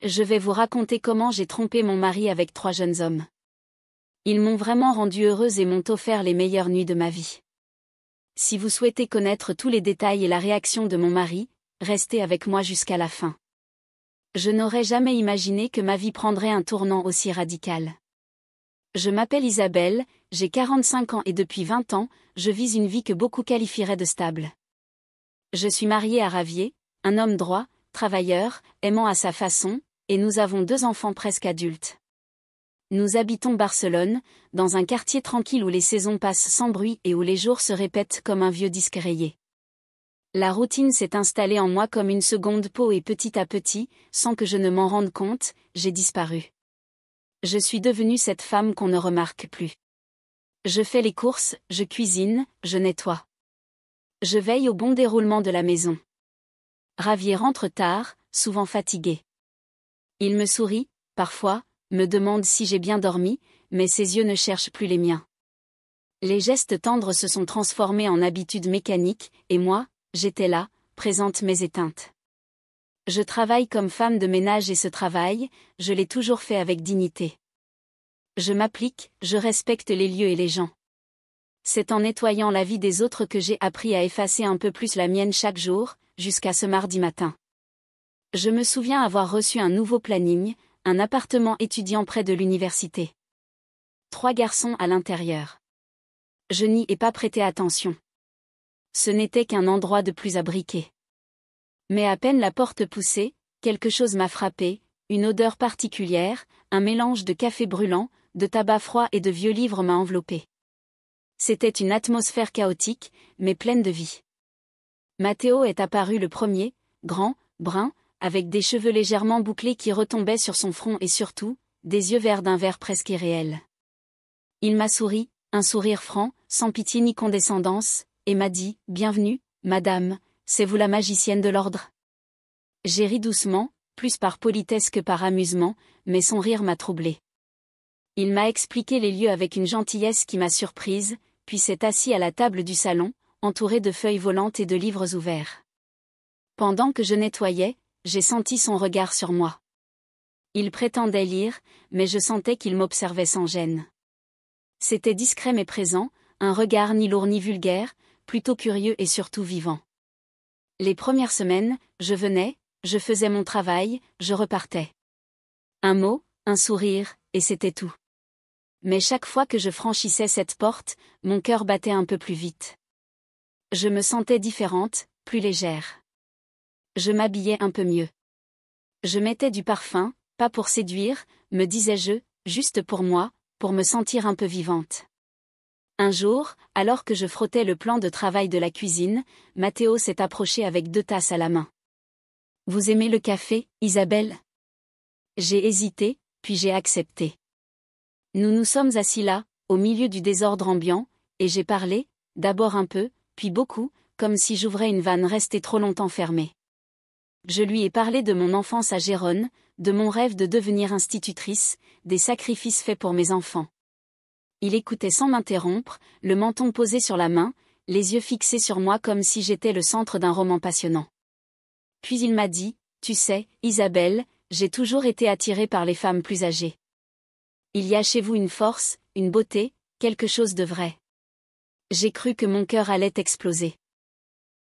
Je vais vous raconter comment j'ai trompé mon mari avec 3 jeunes hommes. Ils m'ont vraiment rendue heureuse et m'ont offert les meilleures nuits de ma vie. Si vous souhaitez connaître tous les détails et la réaction de mon mari, restez avec moi jusqu'à la fin. Je n'aurais jamais imaginé que ma vie prendrait un tournant aussi radical. Je m'appelle Isabelle, j'ai 45 ans et depuis 20 ans, je vis une vie que beaucoup qualifieraient de stable. Je suis mariée à Javier, un homme droit, travailleur, aimant à sa façon, et nous avons 2 enfants presque adultes. Nous habitons Barcelone, dans un quartier tranquille où les saisons passent sans bruit et où les jours se répètent comme un vieux disque rayé. La routine s'est installée en moi comme une seconde peau et petit à petit, sans que je ne m'en rende compte, j'ai disparu. Je suis devenue cette femme qu'on ne remarque plus. Je fais les courses, je cuisine, je nettoie. Je veille au bon déroulement de la maison. Javier rentre tard, souvent fatigué. Il me sourit, parfois, me demande si j'ai bien dormi, mais ses yeux ne cherchent plus les miens. Les gestes tendres se sont transformés en habitudes mécaniques, et moi, j'étais là, présente mais éteinte. Je travaille comme femme de ménage et ce travail, je l'ai toujours fait avec dignité. Je m'applique, je respecte les lieux et les gens. C'est en nettoyant la vie des autres que j'ai appris à effacer un peu plus la mienne chaque jour, jusqu'à ce mardi matin. Je me souviens avoir reçu un nouveau planning, un appartement étudiant près de l'université. 3 garçons à l'intérieur. Je n'y ai pas prêté attention. Ce n'était qu'un endroit de plus à briquer. Mais à peine la porte poussée, quelque chose m'a frappé, une odeur particulière, un mélange de café brûlant, de tabac froid et de vieux livres m'a enveloppé. C'était une atmosphère chaotique, mais pleine de vie. Matteo est apparu le premier, grand, brun, avec des cheveux légèrement bouclés qui retombaient sur son front et surtout, des yeux verts d'un vert presque irréel. Il m'a souri, un sourire franc, sans pitié ni condescendance, et m'a dit « Bienvenue, madame, c'est vous la magicienne de l'ordre ?» J'ai ri doucement, plus par politesse que par amusement, mais son rire m'a troublée. Il m'a expliqué les lieux avec une gentillesse qui m'a surprise, puis s'est assis à la table du salon, entouré de feuilles volantes et de livres ouverts. Pendant que je nettoyais, j'ai senti son regard sur moi. Il prétendait lire, mais je sentais qu'il m'observait sans gêne. C'était discret mais présent, un regard ni lourd ni vulgaire, plutôt curieux et surtout vivant. Les premières semaines, je venais, je faisais mon travail, je repartais. Un mot, un sourire, et c'était tout. Mais chaque fois que je franchissais cette porte, mon cœur battait un peu plus vite. Je me sentais différente, plus légère. Je m'habillais un peu mieux. Je mettais du parfum, pas pour séduire, me disais-je, juste pour moi, pour me sentir un peu vivante. Un jour, alors que je frottais le plan de travail de la cuisine, Matteo s'est approché avec 2 tasses à la main. « Vous aimez le café, Isabelle ?» J'ai hésité, puis j'ai accepté. Nous nous sommes assis là, au milieu du désordre ambiant, et j'ai parlé, d'abord un peu, puis beaucoup, comme si j'ouvrais une vanne restée trop longtemps fermée. Je lui ai parlé de mon enfance à Gérone, de mon rêve de devenir institutrice, des sacrifices faits pour mes enfants. Il écoutait sans m'interrompre, le menton posé sur la main, les yeux fixés sur moi comme si j'étais le centre d'un roman passionnant. Puis il m'a dit, « Tu sais, Isabelle, j'ai toujours été attiré par les femmes plus âgées. Il y a chez vous une force, une beauté, quelque chose de vrai. » J'ai cru que mon cœur allait exploser.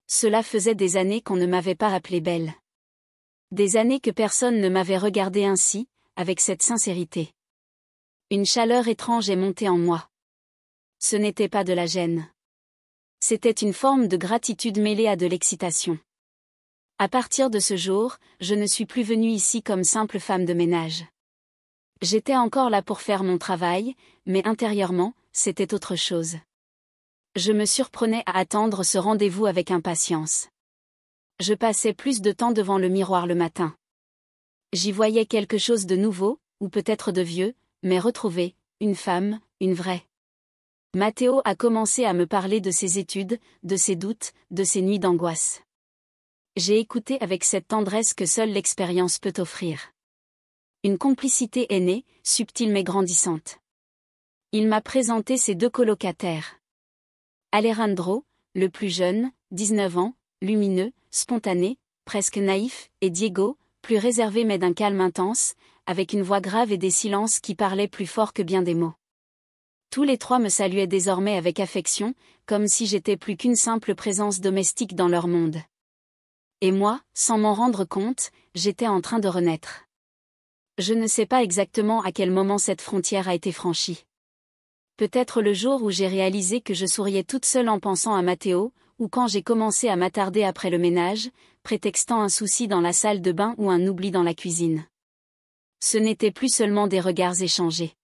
Cela faisait des années qu'on ne m'avait pas appelée belle. Des années que personne ne m'avait regardée ainsi, avec cette sincérité. Une chaleur étrange est montée en moi. Ce n'était pas de la gêne. C'était une forme de gratitude mêlée à de l'excitation. À partir de ce jour, je ne suis plus venue ici comme simple femme de ménage. J'étais encore là pour faire mon travail, mais intérieurement, c'était autre chose. Je me surprenais à attendre ce rendez-vous avec impatience. Je passais plus de temps devant le miroir le matin. J'y voyais quelque chose de nouveau, ou peut-être de vieux, mais retrouvé, une femme, une vraie. Matteo a commencé à me parler de ses études, de ses doutes, de ses nuits d'angoisse. J'ai écouté avec cette tendresse que seule l'expérience peut offrir. Une complicité est née, subtile mais grandissante. Il m'a présenté ses 2 colocataires. Alejandro, le plus jeune, 19 ans, lumineux, spontané, presque naïf, et Diego, plus réservé mais d'un calme intense, avec une voix grave et des silences qui parlaient plus fort que bien des mots. Tous les trois me saluaient désormais avec affection, comme si j'étais plus qu'une simple présence domestique dans leur monde. Et moi, sans m'en rendre compte, j'étais en train de renaître. Je ne sais pas exactement à quel moment cette frontière a été franchie. Peut-être le jour où j'ai réalisé que je souriais toute seule en pensant à Matteo, ou quand j'ai commencé à m'attarder après le ménage, prétextant un souci dans la salle de bain ou un oubli dans la cuisine. Ce n'était plus seulement des regards échangés.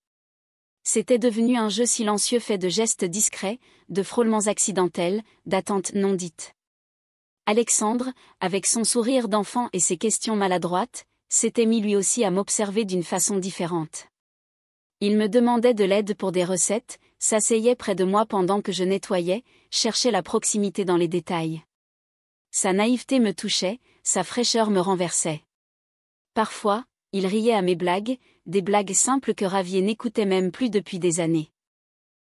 C'était devenu un jeu silencieux fait de gestes discrets, de frôlements accidentels, d'attentes non dites. Alexandre, avec son sourire d'enfant et ses questions maladroites, s'était mis lui aussi à m'observer d'une façon différente. Il me demandait de l'aide pour des recettes, s'asseyait près de moi pendant que je nettoyais, cherchait la proximité dans les détails. Sa naïveté me touchait, sa fraîcheur me renversait. Parfois, il riait à mes blagues, des blagues simples que Ravier n'écoutait même plus depuis des années.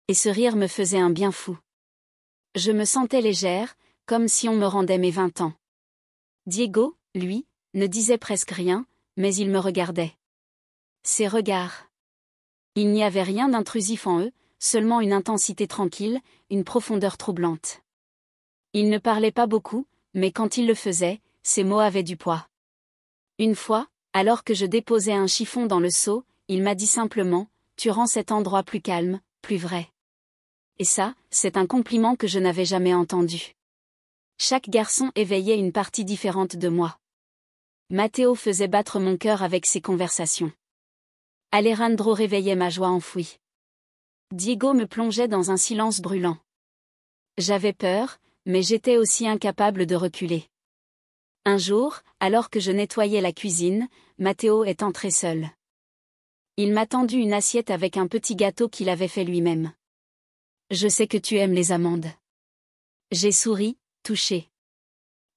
Et ce rire me faisait un bien fou. Je me sentais légère, comme si on me rendait mes 20 ans. Diego, lui, ne disait presque rien, mais il me regardait. Ses regards. Il n'y avait rien d'intrusif en eux, seulement une intensité tranquille, une profondeur troublante. Il ne parlait pas beaucoup, mais quand il le faisait, ses mots avaient du poids. Une fois, alors que je déposais un chiffon dans le seau, il m'a dit simplement, « Tu rends cet endroit plus calme, plus vrai. » Et ça, c'est un compliment que je n'avais jamais entendu. Chaque garçon éveillait une partie différente de moi. Matteo faisait battre mon cœur avec ses conversations. Alejandro réveillait ma joie enfouie. Diego me plongeait dans un silence brûlant. J'avais peur, mais j'étais aussi incapable de reculer. Un jour, alors que je nettoyais la cuisine, Matteo est entré seul. Il m'a tendu une assiette avec un petit gâteau qu'il avait fait lui-même. « Je sais que tu aimes les amandes. » J'ai souri, touché.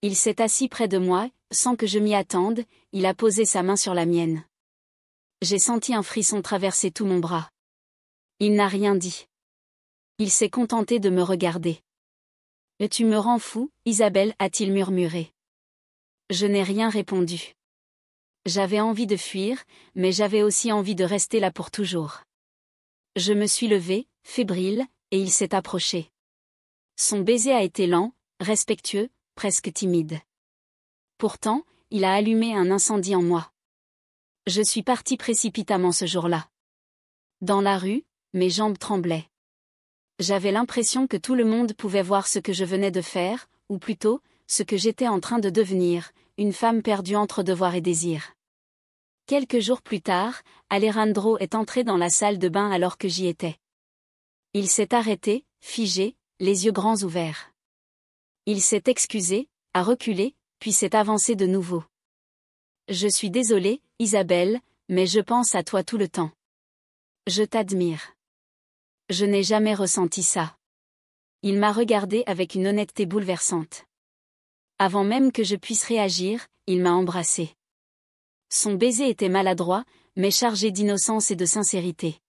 Il s'est assis près de moi, sans que je m'y attende, il a posé sa main sur la mienne. J'ai senti un frisson traverser tout mon bras. Il n'a rien dit. Il s'est contenté de me regarder. « Tu me rends fou, Isabelle, a-t-il murmuré. Je n'ai rien répondu. J'avais envie de fuir, mais j'avais aussi envie de rester là pour toujours. Je me suis levée, fébrile, et il s'est approché. Son baiser a été lent, respectueux, presque timide. Pourtant, il a allumé un incendie en moi. Je suis partie précipitamment ce jour-là. Dans la rue, mes jambes tremblaient. J'avais l'impression que tout le monde pouvait voir ce que je venais de faire, ou plutôt, ce que j'étais en train de devenir, une femme perdue entre devoir et désir. Quelques jours plus tard, Alejandro est entré dans la salle de bain alors que j'y étais. Il s'est arrêté, figé, les yeux grands ouverts. Il s'est excusé, a reculé, puis s'est avancé de nouveau. « Je suis désolé, Isabelle, mais je pense à toi tout le temps. Je t'admire. » Je n'ai jamais ressenti ça. Il m'a regardé avec une honnêteté bouleversante. Avant même que je puisse réagir, il m'a embrassé. Son baiser était maladroit, mais chargé d'innocence et de sincérité.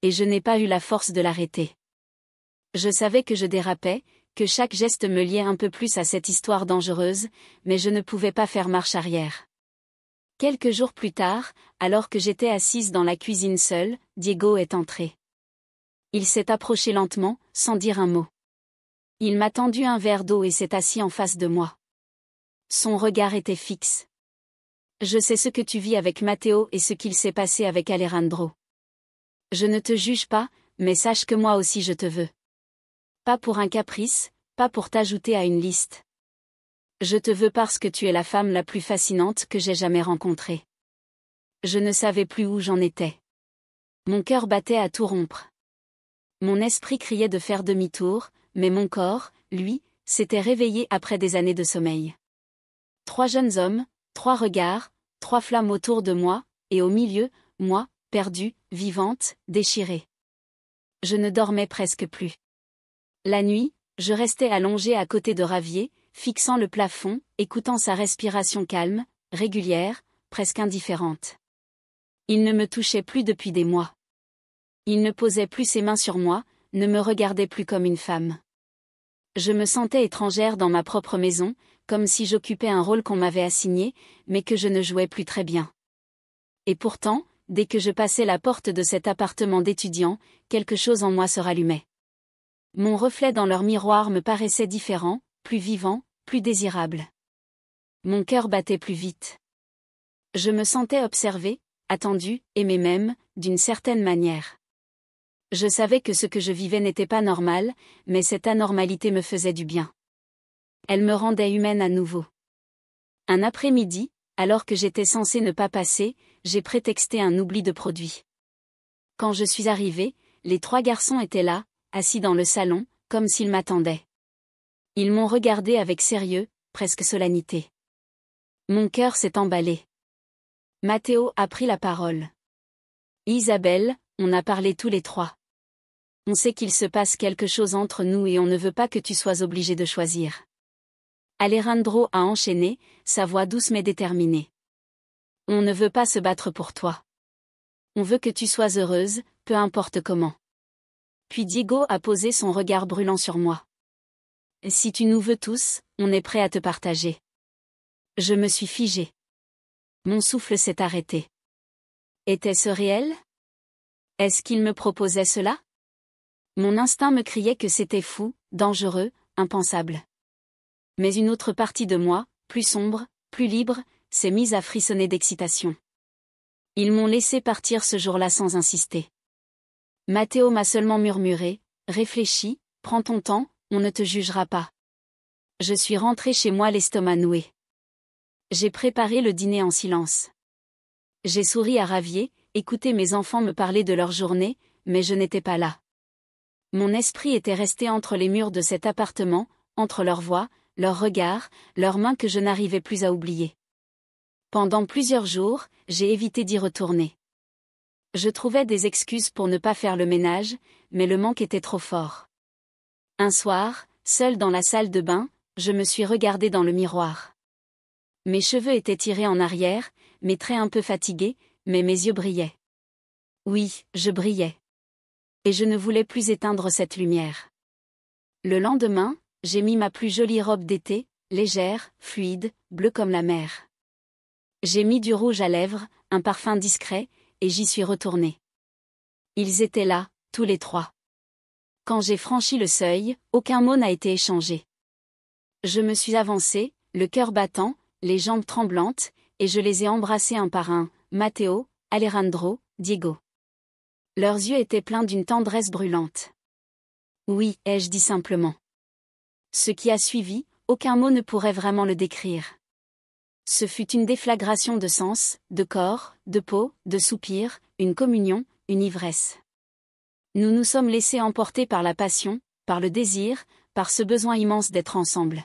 Et je n'ai pas eu la force de l'arrêter. Je savais que je dérapais, que chaque geste me liait un peu plus à cette histoire dangereuse, mais je ne pouvais pas faire marche arrière. Quelques jours plus tard, alors que j'étais assise dans la cuisine seule, Diego est entré. Il s'est approché lentement, sans dire un mot. Il m'a tendu un verre d'eau et s'est assis en face de moi. Son regard était fixe. Je sais ce que tu vis avec Matteo et ce qu'il s'est passé avec Alejandro. Je ne te juge pas, mais sache que moi aussi je te veux. Pas pour un caprice, pas pour t'ajouter à une liste. Je te veux parce que tu es la femme la plus fascinante que j'ai jamais rencontrée. Je ne savais plus où j'en étais. Mon cœur battait à tout rompre. Mon esprit criait de faire demi-tour, mais mon corps, lui, s'était réveillé après des années de sommeil. 3 jeunes hommes, 3 regards, 3 flammes autour de moi, et au milieu, moi, perdue, vivante, déchirée. Je ne dormais presque plus. La nuit, je restais allongée à côté de Ravier, fixant le plafond, écoutant sa respiration calme, régulière, presque indifférente. Il ne me touchait plus depuis des mois. Il ne posait plus ses mains sur moi, ne me regardait plus comme une femme. Je me sentais étrangère dans ma propre maison, comme si j'occupais un rôle qu'on m'avait assigné, mais que je ne jouais plus très bien. Et pourtant, dès que je passais la porte de cet appartement d'étudiant, quelque chose en moi se rallumait. Mon reflet dans leur miroir me paraissait différent, plus vivant, plus désirable. Mon cœur battait plus vite. Je me sentais observée, attendue, aimée même, d'une certaine manière. Je savais que ce que je vivais n'était pas normal, mais cette anormalité me faisait du bien. Elle me rendait humaine à nouveau. Un après-midi, alors que j'étais censée ne pas passer, j'ai prétexté un oubli de produit. Quand je suis arrivée, les 3 garçons étaient là, assis dans le salon, comme s'ils m'attendaient. Ils m'ont regardé avec sérieux, presque solennité. Mon cœur s'est emballé. Matteo a pris la parole. Isabelle, on a parlé tous les 3. On sait qu'il se passe quelque chose entre nous et on ne veut pas que tu sois obligée de choisir. Alejandro a enchaîné, sa voix douce mais déterminée. On ne veut pas se battre pour toi. On veut que tu sois heureuse, peu importe comment. Puis Diego a posé son regard brûlant sur moi. Si tu nous veux tous, on est prêt à te partager. Je me suis figée. Mon souffle s'est arrêté. Était-ce réel? Est-ce qu'il me proposait cela? Mon instinct me criait que c'était fou, dangereux, impensable. Mais une autre partie de moi, plus sombre, plus libre, s'est mise à frissonner d'excitation. Ils m'ont laissé partir ce jour-là sans insister. Matteo m'a seulement murmuré, réfléchis, prends ton temps, on ne te jugera pas. Je suis rentrée chez moi l'estomac noué. J'ai préparé le dîner en silence. J'ai souri à Ravier, écouté mes enfants me parler de leur journée, mais je n'étais pas là. Mon esprit était resté entre les murs de cet appartement, entre leurs voix, leurs regards, leurs mains que je n'arrivais plus à oublier. Pendant plusieurs jours, j'ai évité d'y retourner. Je trouvais des excuses pour ne pas faire le ménage, mais le manque était trop fort. Un soir, seule dans la salle de bain, je me suis regardée dans le miroir. Mes cheveux étaient tirés en arrière, mes traits un peu fatigués, mais mes yeux brillaient. Oui, je brillais. Et je ne voulais plus éteindre cette lumière. Le lendemain, j'ai mis ma plus jolie robe d'été, légère, fluide, bleue comme la mer. J'ai mis du rouge à lèvres, un parfum discret, et j'y suis retournée. Ils étaient là, tous les 3. Quand j'ai franchi le seuil, aucun mot n'a été échangé. Je me suis avancée, le cœur battant, les jambes tremblantes, et je les ai embrassés un par un, Matteo, Alejandro, Diego. Leurs yeux étaient pleins d'une tendresse brûlante. Oui, ai-je dit simplement. Ce qui a suivi, aucun mot ne pourrait vraiment le décrire. Ce fut une déflagration de sens, de corps, de peau, de soupirs, une communion, une ivresse. Nous nous sommes laissés emporter par la passion, par le désir, par ce besoin immense d'être ensemble.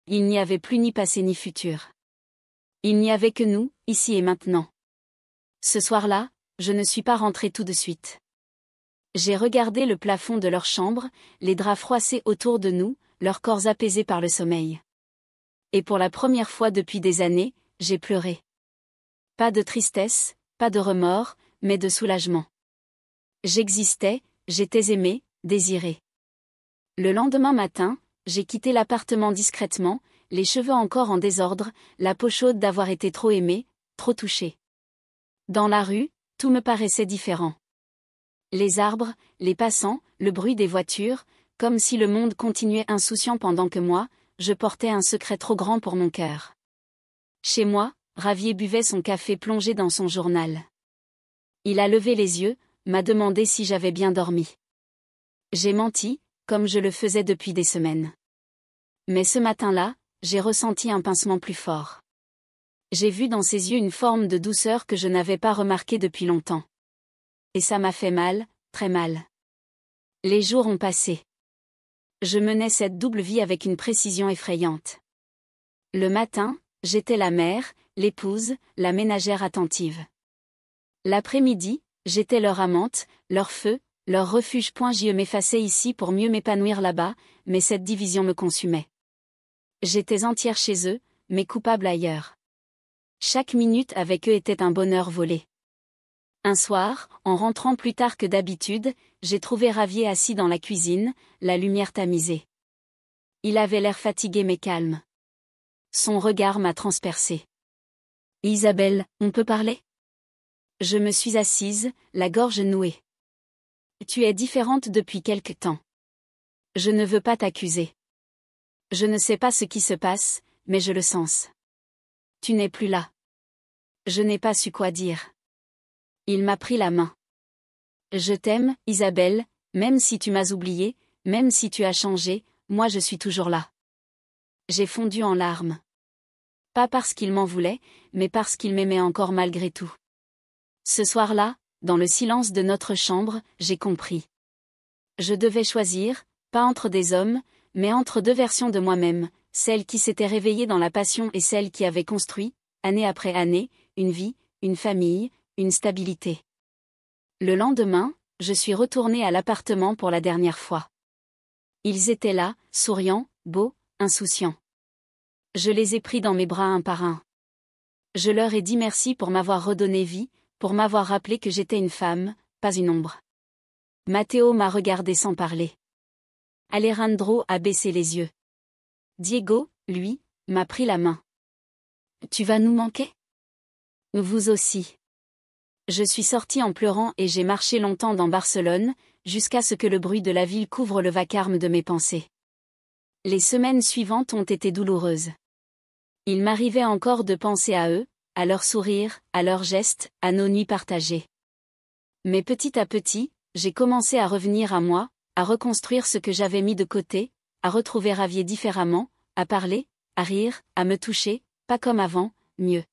Il n'y avait plus ni passé ni futur. Il n'y avait que nous, ici et maintenant. Ce soir-là, je ne suis pas rentrée tout de suite. J'ai regardé le plafond de leur chambre, les draps froissés autour de nous, leurs corps apaisés par le sommeil. Et pour la première fois depuis des années, j'ai pleuré. Pas de tristesse, pas de remords, mais de soulagement. J'existais, j'étais aimée, désirée. Le lendemain matin, j'ai quitté l'appartement discrètement, les cheveux encore en désordre, la peau chaude d'avoir été trop aimée, trop touchée. Dans la rue, tout me paraissait différent. Les arbres, les passants, le bruit des voitures, comme si le monde continuait insouciant pendant que moi, je portais un secret trop grand pour mon cœur. Chez moi, Ravier buvait son café plongé dans son journal. Il a levé les yeux, m'a demandé si j'avais bien dormi. J'ai menti, comme je le faisais depuis des semaines. Mais ce matin-là, j'ai ressenti un pincement plus fort. J'ai vu dans ses yeux une forme de douceur que je n'avais pas remarquée depuis longtemps. Et ça m'a fait mal, très mal. Les jours ont passé. Je menais cette double vie avec une précision effrayante. Le matin, j'étais la mère, l'épouse, la ménagère attentive. L'après-midi, j'étais leur amante, leur feu, leur refuge. Je m'effaçais ici pour mieux m'épanouir là-bas, mais cette division me consumait. J'étais entière chez eux, mais coupable ailleurs. Chaque minute avec eux était un bonheur volé. Un soir, en rentrant plus tard que d'habitude, j'ai trouvé Ravier assis dans la cuisine, la lumière tamisée. Il avait l'air fatigué mais calme. Son regard m'a transpercé. Isabelle, on peut parler? Je me suis assise, la gorge nouée. Tu es différente depuis quelque temps. Je ne veux pas t'accuser. Je ne sais pas ce qui se passe, mais je le sens. Tu n'es plus là. Je n'ai pas su quoi dire. Il m'a pris la main. Je t'aime, Isabelle, même si tu m'as oubliée, même si tu as changé, moi je suis toujours là. J'ai fondu en larmes. Pas parce qu'il m'en voulait, mais parce qu'il m'aimait encore malgré tout. Ce soir-là, dans le silence de notre chambre, j'ai compris. Je devais choisir, pas entre des hommes, mais entre deux versions de moi-même, celle qui s'était réveillée dans la passion et celle qui avait construit, année après année, une vie, une famille, une stabilité. Le lendemain, je suis retournée à l'appartement pour la dernière fois. Ils étaient là, souriants, beaux, insouciants. Je les ai pris dans mes bras un par un. Je leur ai dit merci pour m'avoir redonné vie, pour m'avoir rappelé que j'étais une femme, pas une ombre. Matteo m'a regardé sans parler. Alejandro a baissé les yeux. Diego, lui, m'a pris la main. Tu vas nous manquer? Vous aussi. Je suis sortie en pleurant et j'ai marché longtemps dans Barcelone, jusqu'à ce que le bruit de la ville couvre le vacarme de mes pensées. Les semaines suivantes ont été douloureuses. Il m'arrivait encore de penser à eux, à leurs sourires, à leurs gestes, à nos nuits partagées. Mais petit à petit, j'ai commencé à revenir à moi, à reconstruire ce que j'avais mis de côté, à retrouver Javier différemment, à parler, à rire, à me toucher, pas comme avant, mieux.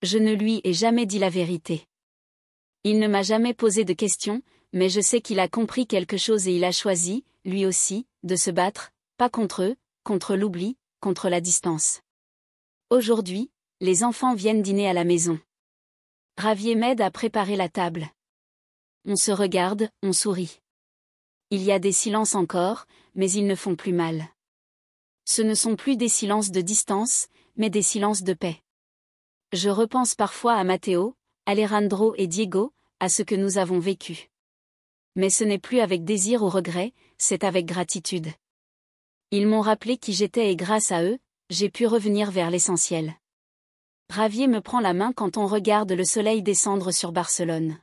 Je ne lui ai jamais dit la vérité. Il ne m'a jamais posé de questions, mais je sais qu'il a compris quelque chose et il a choisi, lui aussi, de se battre, pas contre eux, contre l'oubli, contre la distance. Aujourd'hui, les enfants viennent dîner à la maison. Javier m'aide à préparer la table. On se regarde, on sourit. Il y a des silences encore, mais ils ne font plus mal. Ce ne sont plus des silences de distance, mais des silences de paix. Je repense parfois à Matteo, Alejandro et Diego, à ce que nous avons vécu. Mais ce n'est plus avec désir ou regret, c'est avec gratitude. Ils m'ont rappelé qui j'étais et grâce à eux, j'ai pu revenir vers l'essentiel. Javier me prend la main quand on regarde le soleil descendre sur Barcelone.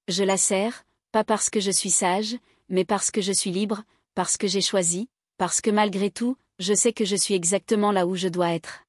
Je la serre, pas parce que je suis sage, mais parce que je suis libre, parce que j'ai choisi, parce que malgré tout, je sais que je suis exactement là où je dois être.